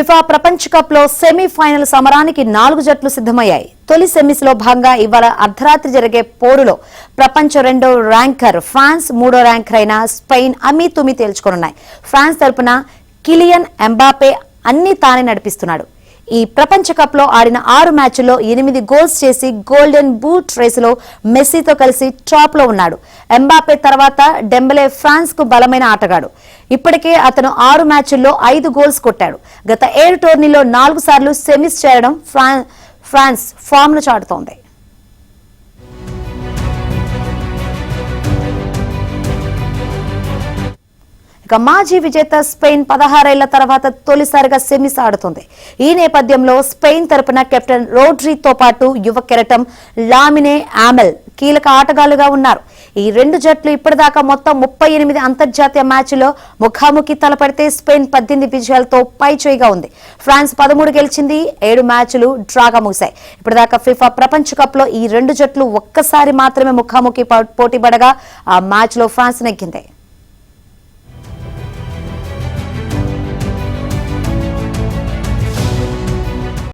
FIFA ప్రపంచ cup లో semi-final సమరానికి 4 జట్లు సిద్ధమయ్యాయి. తొలి సెమీస్ లో భాగంగా ఇవాళ అర్ధరాత్రి జరిగే పోరులో ప్రపంచ 2వ ర్యాంకర్ ఫ్రాన్స్, 3వ ర్యాంకర్ అయిన స్పెయిన్ అమీతుమీ తేల్చుకోనున్నాయి. ఫ్రాన్స్ తరపున కిలియన్ ఎంబాపే అన్ని తానే నడిపిస్తున్నాడు. ఈ ప్రపంచ కప్ లో ఆడిన 6 మ్యాచ్ల్లో 8 గోల్స్ చేసి గోల్డెన్ బూట్ రేసులో మెస్సీతో కలిసి టాప్ లో ఉన్నాడు. ఎంబాపే తర్వాత డెంబెలే ఫ్రాన్స్ కు బలమైన ఆటగాడు. ఇప్పటికే అతను 6 మ్యాచ్ల్లో 5 గోల్స్ కొట్టాడు. గత 7 టోర్నీలో 4 సార్లు సెమీస్ చేరడం ఫ్రాన్స్ ఫామ్ ను చాటుతోంది. మాజీ విజేత స్పెయిన్ 16 ఏళ్ల తర్వాత తొలిసారిగా సెమీస్ ఆడుతుంది. ఈ నేపథ్యంలో స్పెయిన్ తరపున కెప్టెన్ రోడ్రీతో పాటు యువ కెరటం లామినే యామల్ కీలక ఆటగాళ్లుగా ఉన్నారు. ఈ 2 జట్లు ఇప్పటిదాకా మొత్తం 38 అంతర్జాతీయ మ్యాచ్ల్లో ముఖాముఖి తలపడితే స్పెయిన్ 18 విజయాలతో పైచేయిగా ఉంది. ఫ్రాన్స్ 13 గెలిచింది. 7 మ్యాచ్లు డ్రాగా ముగిశాయి. ఇప్పటిదాకా ఫిఫా ప్రపంచ కప్ లో ఈ 2 జట్లు ఒక్కసారి మాత్రమే ముఖాముఖి పోటీ పడగా ఆ మ్యాచ్ లో ఫ్రాన్స్ నెగ్గింది.